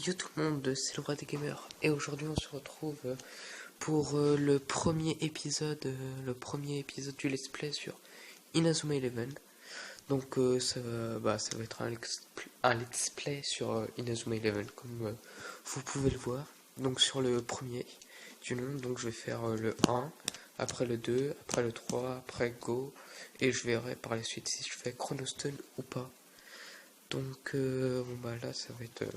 Yo tout le monde, c'est le roi des gamers et aujourd'hui on se retrouve pour le premier épisode du let's play sur Inazuma Eleven. Donc ça va être un let's play sur Inazuma Eleven comme vous pouvez le voir. Donc sur le premier du nom, donc je vais faire le 1, après le 2, après le 3, après Go et je verrai par la suite si je fais Chronostone ou pas. Donc là ça va être le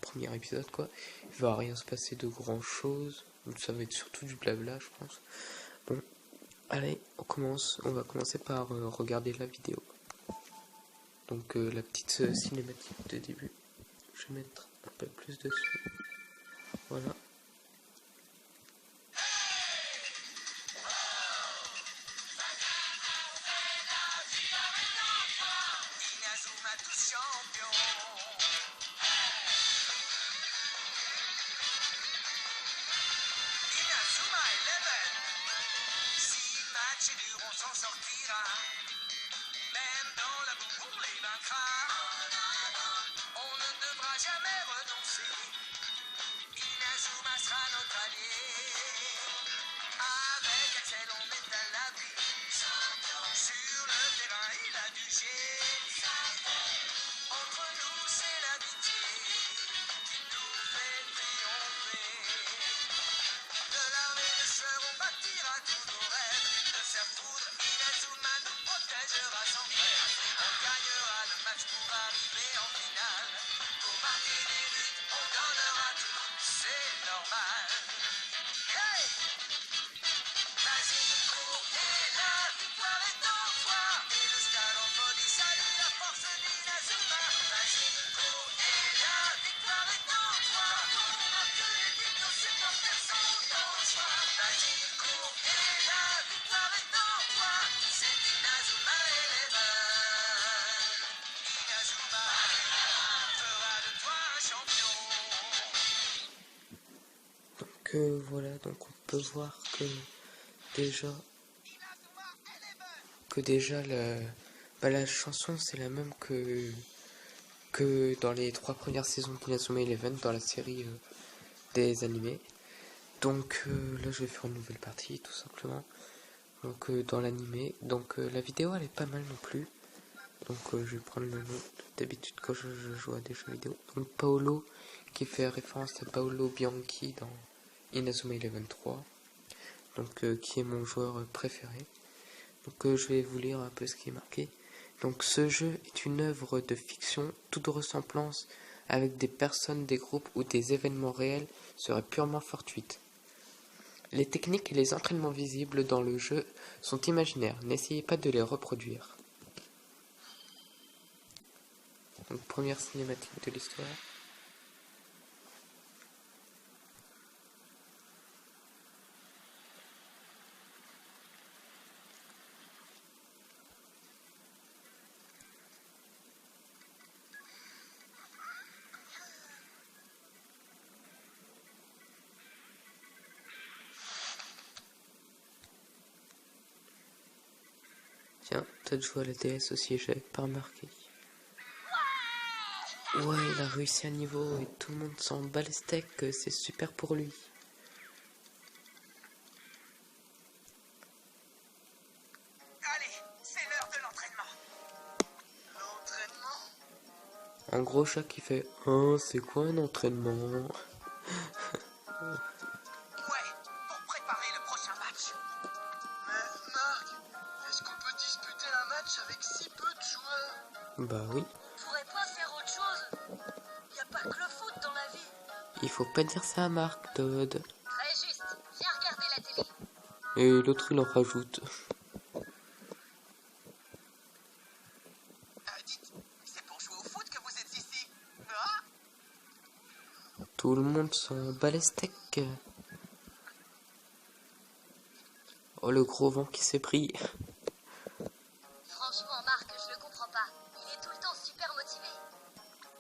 premier épisode quoi. Il va rien se passer de grand chose. Donc ça va être surtout du blabla je pense. Bon, allez on commence. On va commencer par regarder la vidéo. Donc la petite cinématique de début. Je vais mettre un peu plus dessus. Voilà. On s'en sortira, même dans la boue on les vaincra. On ne devra jamais renoncer. Inazuma sera notre allié. Avec Axel on est à l'abri. Sur le terrain il a du génie. Entre nous c'est l'amitié qui nous fait triompher. De l'armée de sœurs on bâtira tous nos rêves. De faire foudre, Inazuma nous protégera sans trêve. On gagnera le match pour arriver en finale. Pour marquer des buts, on donnera tout, c'est normal. Hey! Vas-y, cours, et la victoire est en toi. Et le stade en folie salue la force d'Inazuma. Vas-y, cours, et la victoire est en toi. On marque les buts, nos supporters sont en joie. Vas-y, cours, et la victoire est en toi. C'est Inazuma Eleven. Inazuma fera de toi un champion. Donc voilà, donc on peut voir que déjà la chanson c'est la même que dans les 3 premières saisons d'Inazuma Eleven dans la série des animés. Donc là je vais faire une nouvelle partie tout simplement. Donc dans l'animé, donc la vidéo elle est pas mal non plus. Donc je vais prendre le nom d'habitude quand je joue à des jeux vidéo. Donc Paolo qui fait référence à Paolo Bianchi dans Inazuma Eleven 3. Donc qui est mon joueur préféré. Donc je vais vous lire un peu ce qui est marqué. Donc ce jeu est une œuvre de fiction, toute ressemblance avec des personnes, des groupes ou des événements réels serait purement fortuite. Les techniques et les entraînements visibles dans le jeu sont imaginaires, n'essayez pas de les reproduire. Donc première cinématique de l'histoire. Tiens, toi de jouer à la DS aussi, j'avais pas remarqué. Ouais, il a réussi un niveau et tout le monde s'en bat les steaks, c'est super pour lui. Allez, c'est l'heure de l'entraînement. L'entraînement? En gros, chat qui fait « Oh, c'est quoi un entraînement ?» Ouais, pour préparer le prochain match. Mais Marc, est-ce qu'on peut disputer un match avec si peu de joueurs? Bah oui, On pourrait pas faire autre chose? Y a pas que le foot dans la vie. il faut pas dire ça à Marc, Todd. Très juste, viens regarder la télé. Et l'autre il en rajoute. Dites, c'est pour jouer au foot que vous êtes ici? Ah? Tout le monde s'en bat les steaks. Oh, le gros vent qui s'est pris. Franchement, Marc, je le comprends pas. Il est tout le temps super motivé.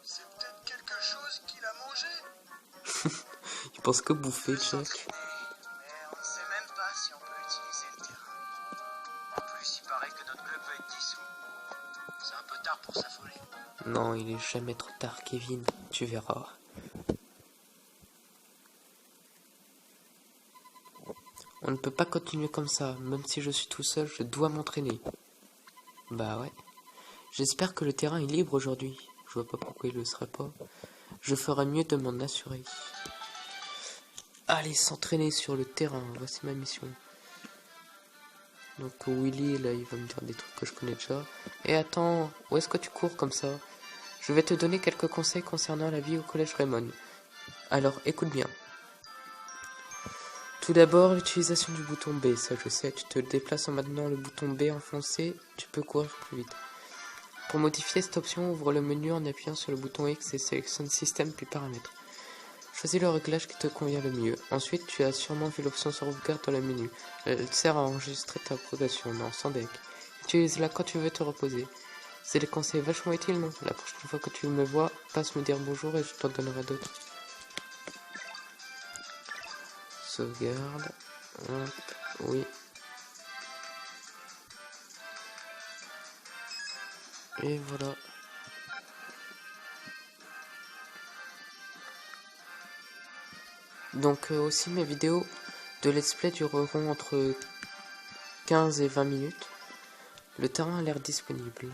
C'est peut-être quelque chose qu'il a mangé. Il pense que bouffer, peut Jack. s'entraîner, mais on sait même pas si on peut utiliser le terrain. En plus, il paraît que notre club va être dissous. C'est un peu tard pour s'affoler. Non, il est jamais trop tard, Kevin. Tu verras. On ne peut pas continuer comme ça. Même si je suis tout seul, je dois m'entraîner. Bah ouais. J'espère que le terrain est libre aujourd'hui. Je vois pas pourquoi il le serait pas. Je ferais mieux de m'en assurer. Allez, s'entraîner sur le terrain. Voici ma mission. Donc Willy, là, il va me dire des trucs que je connais déjà. Et attends, où est-ce que tu cours comme ça? Je vais te donner quelques conseils concernant la vie au collège Raymond. Alors, écoute bien. Tout d'abord, l'utilisation du bouton B. Ça, je sais, tu te déplaces en maintenant le bouton B enfoncé, tu peux courir plus vite. Pour modifier cette option, ouvre le menu en appuyant sur le bouton X et sélectionne Système puis Paramètres. Choisis le réglage qui te convient le mieux. Ensuite, tu as sûrement vu l'option sauvegarde dans le menu. Elle sert à enregistrer ta progression, non, sans deck. Utilise-la quand tu veux te reposer. C'est des conseils vachement utiles, non? La prochaine fois que tu me vois, passe me dire bonjour et je t'en donnerai d'autres. Sauvegarde. Hop, oui. Et voilà. Donc aussi mes vidéos de let's play dureront entre 15 et 20 minutes. Le terrain a l'air disponible.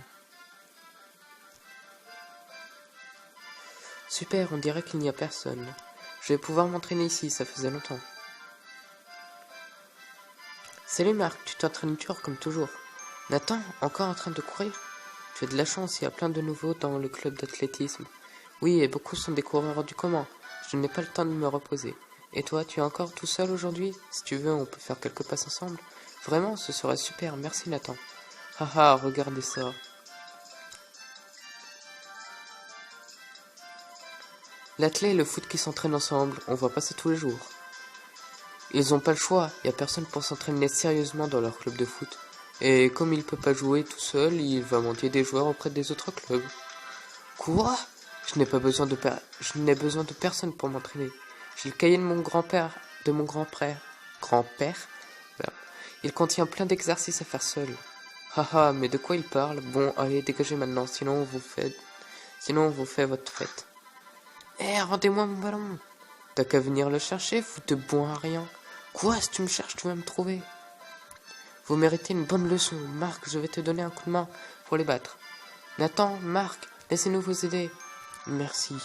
Super, on dirait qu'il n'y a personne. Je vais pouvoir m'entraîner ici, ça faisait longtemps. Salut Marc, tu t'entraînes dur comme toujours. Nathan, encore en train de courir? Tu as de la chance, il y a plein de nouveaux dans le club d'athlétisme. Oui, et beaucoup sont des coureurs du commun. Je n'ai pas le temps de me reposer. Et toi, tu es encore tout seul aujourd'hui? Si tu veux, on peut faire quelques passes ensemble. Vraiment, ce serait super, merci Nathan. Haha, regardez ça. L'athlé et le foot qui s'entraînent ensemble, on voit pas ça tous les jours. Ils ont pas le choix, y a personne pour s'entraîner sérieusement dans leur club de foot. Et comme il peut pas jouer tout seul, il va monter des joueurs auprès des autres clubs. Quoi? Je n'ai besoin de personne pour m'entraîner. J'ai le cahier de mon grand-père, Grand-père? Voilà. Il contient plein d'exercices à faire seul. Haha, mais de quoi il parle? Bon, allez, dégagez maintenant, sinon on vous fait votre fête. Eh, rendez-moi mon ballon. T'as qu'à venir le chercher, foutre de bon à rien. Quoi, si tu me cherches, tu vas me trouver. Vous méritez une bonne leçon. Marc, je vais te donner un coup de main pour les battre. Nathan, Marc, laissez-nous vous aider. Merci.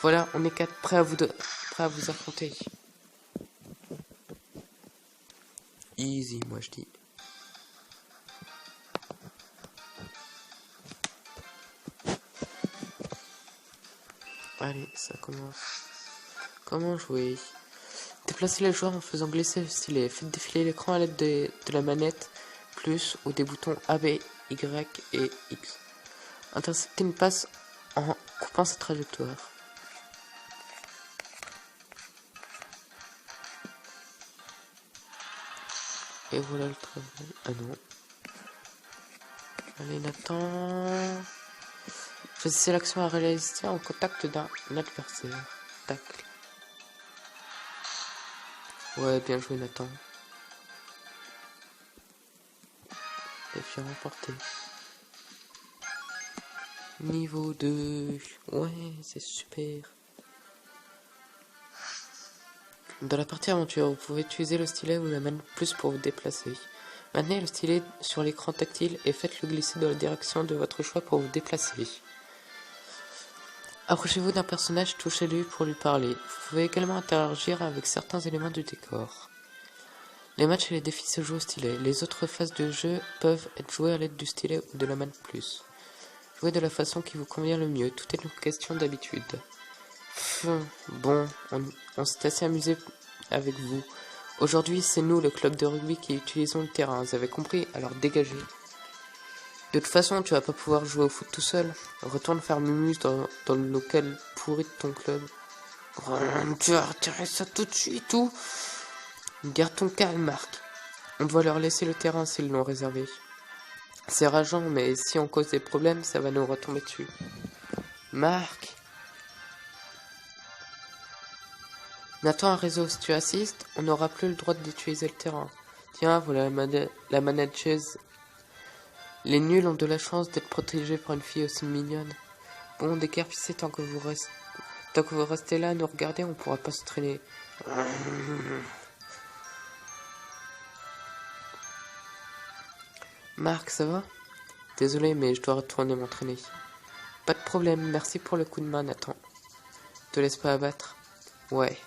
Voilà, on est 4 prêts à vous affronter. Easy, moi je dis. Allez, ça commence. Comment jouer? Déplacez les joueurs en faisant glisser le stylet. Faites défiler l'écran à l'aide de la manette plus ou des boutons A, B, Y et X. Interceptez une passe en coupant sa trajectoire. Et voilà le travail. Ah non. Allez Nathan. Choisissez l'action à réaliser en contact d'un adversaire. Tacle. Ouais, bien joué Nathan. Défi remporté. Niveau 2. Ouais, c'est super. Dans la partie aventure, vous pouvez utiliser le stylet ou la main plus pour vous déplacer. Maintenez le stylet sur l'écran tactile et faites-le glisser dans la direction de votre choix pour vous déplacer. Approchez-vous d'un personnage, touchez-lui pour lui parler. Vous pouvez également interagir avec certains éléments du décor. Les matchs et les défis se jouent au stylet. Les autres phases de jeu peuvent être jouées à l'aide du stylet ou de la main plus. Jouez de la façon qui vous convient le mieux. Tout est une question d'habitude. Bon, on s'est assez amusé avec vous. Aujourd'hui, c'est nous, le club de rugby, qui utilisons le terrain. Vous avez compris? Alors dégagez. De toute façon, tu vas pas pouvoir jouer au foot tout seul. Retourne faire mumuse dans le local pourri de ton club. Tu vas retirer ça tout de suite ou? Garde ton calme, Marc. On doit leur laisser le terrain s'ils l'ont réservé. C'est rageant, mais si on cause des problèmes, ça va nous retomber dessus. Marc. Nathan a raison, si tu assistes, on n'aura plus le droit d'utiliser le terrain. Tiens, voilà la manageuse. Les nuls ont de la chance d'être protégés par une fille aussi mignonne. Bon, décarpissez tant que vous restez là à nous regarder, on pourra pas se traîner. Marc, ça va? Désolé, mais je dois retourner m'entraîner. Pas de problème, merci pour le coup de main, Nathan. Te laisse pas abattre. Ouais.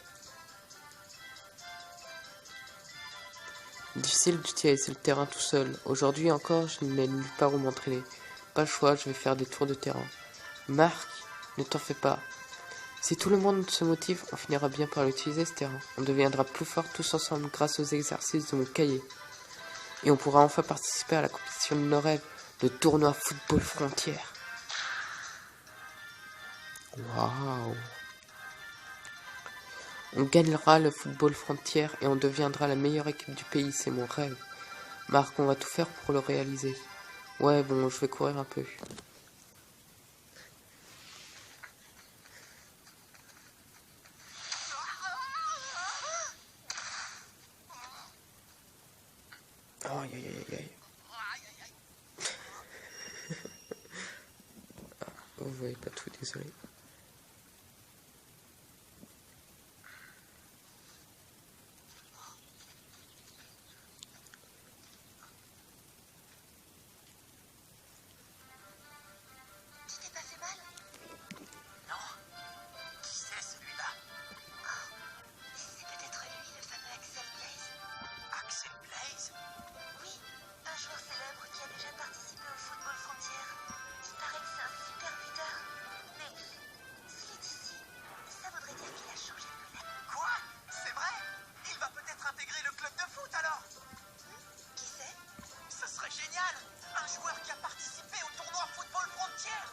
Difficile d'utiliser le terrain tout seul. Aujourd'hui encore, je n'ai nulle part où m'entraîner. Pas le choix, je vais faire des tours de terrain. Marc, ne t'en fais pas. Si tout le monde se motive, on finira bien par l'utiliser ce terrain. On deviendra plus fort tous ensemble grâce aux exercices de mon cahier. Et on pourra enfin participer à la compétition de nos rêves, le tournoi football frontière. Waouh! On gagnera le football frontière et on deviendra la meilleure équipe du pays, c'est mon rêve. Marc, on va tout faire pour le réaliser. Ouais, bon, je vais courir un peu. Oh, aïe, aïe, aïe, aïe. Vous voyez pas tout, désolé. Tu t'es pas fait mal? Non. Qui c'est celui-là? C'est peut-être lui, le fameux Axel Blaze. Axel Blaze? Oui, un joueur célèbre qui a déjà participé au football frontière. Il paraît que c'est un super buteur. Mais s'il est ici, ça voudrait dire qu'il a changé de club. Quoi? C'est vrai? Il va peut-être intégrer le club de foot alors? Qui sait? Ce serait génial! Un joueur qui a participé au tournoi football frontière!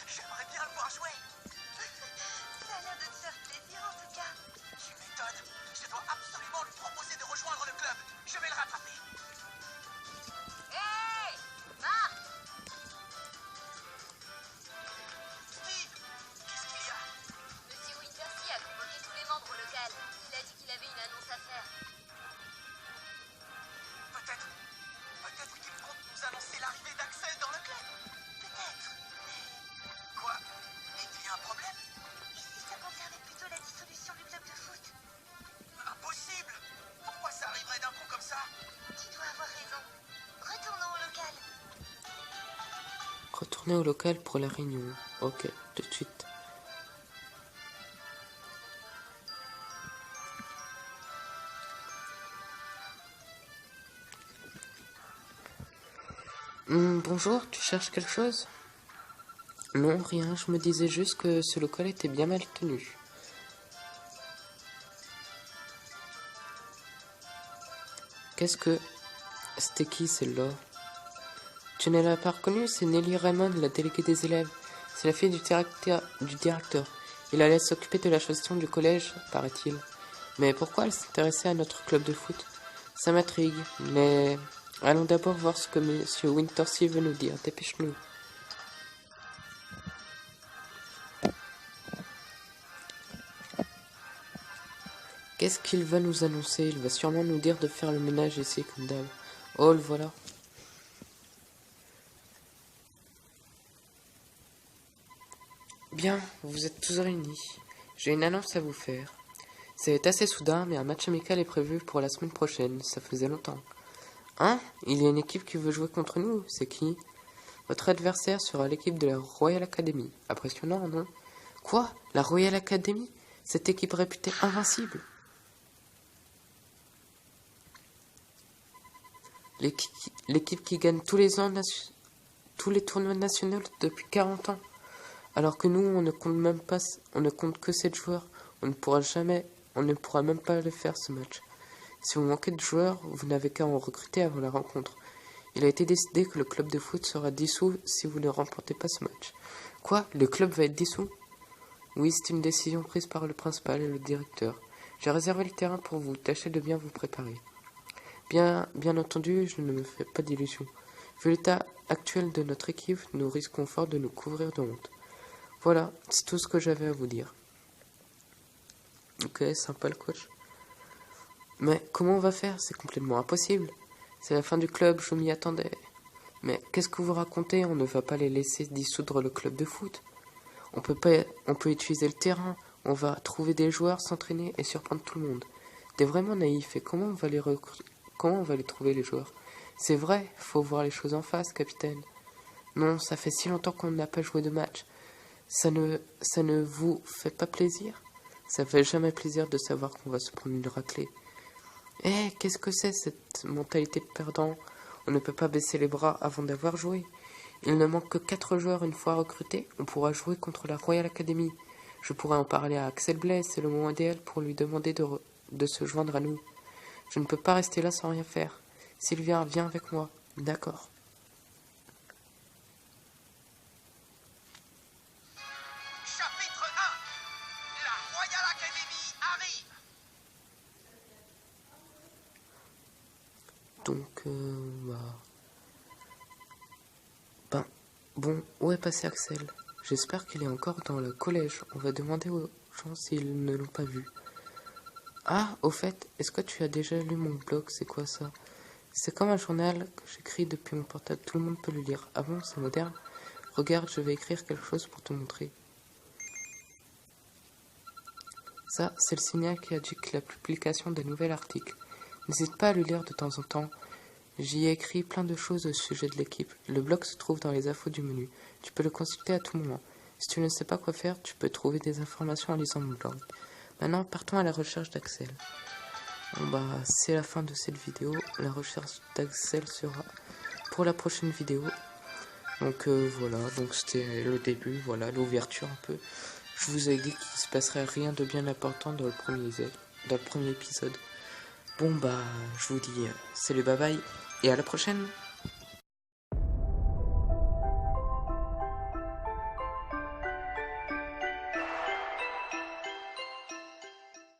J'aimerais bien le voir jouer! Ça a l'air de te faire plaisir en tout cas. Tu m'étonnes! Je dois absolument lui proposer de rejoindre le club! Je vais le rattraper! Hey, Marc! Steve! Qu'est-ce qu'il y a? Monsieur Wintersea a convoqué tous les membres au local. Il a dit qu'il avait une annonce à faire. Peut-être qu'il compte nous annoncer l'arrivée d'Axel dans le club! Peut-être. Quoi? Il y a un problème? Ici, ça concernait plutôt la dissolution du club de foot. Impossible! Pourquoi ça arriverait d'un coup comme ça? Tu dois avoir raison. Retournons au local. Retournez au local pour la réunion. Ok, tout de suite. Bonjour, tu cherches quelque chose? Non, rien, je me disais juste que ce local était bien mal tenu. Qu'est-ce que... C'était qui celle-là? Tu ne l'as pas reconnue, c'est Nelly Raymond, la déléguée des élèves. C'est la fille du directeur. Il allait s'occuper de la gestion du collège, paraît-il. Mais pourquoi elle s'intéressait à notre club de foot? Ça m'intrigue, mais... Allons d'abord voir ce que Monsieur Wintersea veut nous dire. Dépêche-nous. Qu'est-ce qu'il va nous annoncer? Il va sûrement nous dire de faire le ménage ici, comme d'hab. Oh, le voilà. Bien, vous êtes tous réunis. J'ai une annonce à vous faire. C'est assez soudain, mais un match amical est prévu pour la semaine prochaine. Ça faisait longtemps. Hein? Il y a une équipe qui veut jouer contre nous. C'est qui? Votre adversaire sera l'équipe de la Royal Academy. Impressionnant, non? Quoi? La Royal Academy? Cette équipe réputée invincible? L'équipe qui gagne tous les ans tous les tournois nationaux depuis 40 ans. Alors que nous, on ne compte même pas, on ne compte que 7 joueurs. On ne pourra même pas le faire ce match. Si vous manquez de joueurs, vous n'avez qu'à en recruter avant la rencontre. Il a été décidé que le club de foot sera dissous si vous ne remportez pas ce match. Quoi? Le club va être dissous? Oui, c'est une décision prise par le principal et le directeur. J'ai réservé le terrain pour vous, tâchez de bien vous préparer. Bien entendu, je ne me fais pas d'illusions. Vu l'état actuel de notre équipe, nous risquons fort de nous couvrir de honte. Voilà, c'est tout ce que j'avais à vous dire. Ok, sympa le coach. Mais comment on va faire? C'est complètement impossible. C'est la fin du club, je m'y attendais. Mais qu'est-ce que vous racontez? On ne va pas les laisser dissoudre le club de foot. On peut utiliser le terrain, on va trouver des joueurs, s'entraîner et surprendre tout le monde. T'es vraiment naïf, et comment on va les trouver les joueurs? C'est vrai, faut voir les choses en face, capitaine. Non, ça fait si longtemps qu'on n'a pas joué de match. Ça ne vous fait pas plaisir? Ça fait jamais plaisir de savoir qu'on va se prendre une raclée. Eh, qu'est-ce que c'est cette mentalité de perdant? On ne peut pas baisser les bras avant d'avoir joué. Il ne manque que 4 joueurs une fois recrutés. On pourra jouer contre la Royal Academy. Je pourrais en parler à Axel Blaise, c'est le moment idéal pour lui demander de se joindre à nous. Je ne peux pas rester là sans rien faire. Sylvia, viens avec moi. D'accord. Chapitre 1. La Royal Academy arrive. Donc, bon, où est passé Axel? J'espère qu'il est encore dans le collège. On va demander aux gens s'ils ne l'ont pas vu. Ah, au fait, est-ce que tu as déjà lu mon blog? C'est quoi ça? C'est comme un journal que j'écris depuis mon portable. Tout le monde peut le lire. Ah bon, c'est moderne? Regarde, je vais écrire quelque chose pour te montrer. Ça, c'est le signal qui indique la publication d'un nouvel article. N'hésite pas à le lire de temps en temps. J'y ai écrit plein de choses au sujet de l'équipe. Le blog se trouve dans les infos du menu. Tu peux le consulter à tout moment. Si tu ne sais pas quoi faire, tu peux trouver des informations en lisant mon blog. Maintenant, partons à la recherche d'Axel. Bon, c'est la fin de cette vidéo. La recherche d'Axel sera pour la prochaine vidéo. Donc voilà, donc c'était le début, voilà, l'ouverture un peu. Je vous ai dit qu'il se passerait rien de bien important dans le premier épisode. Bon je vous dis salut, bye bye et à la prochaine.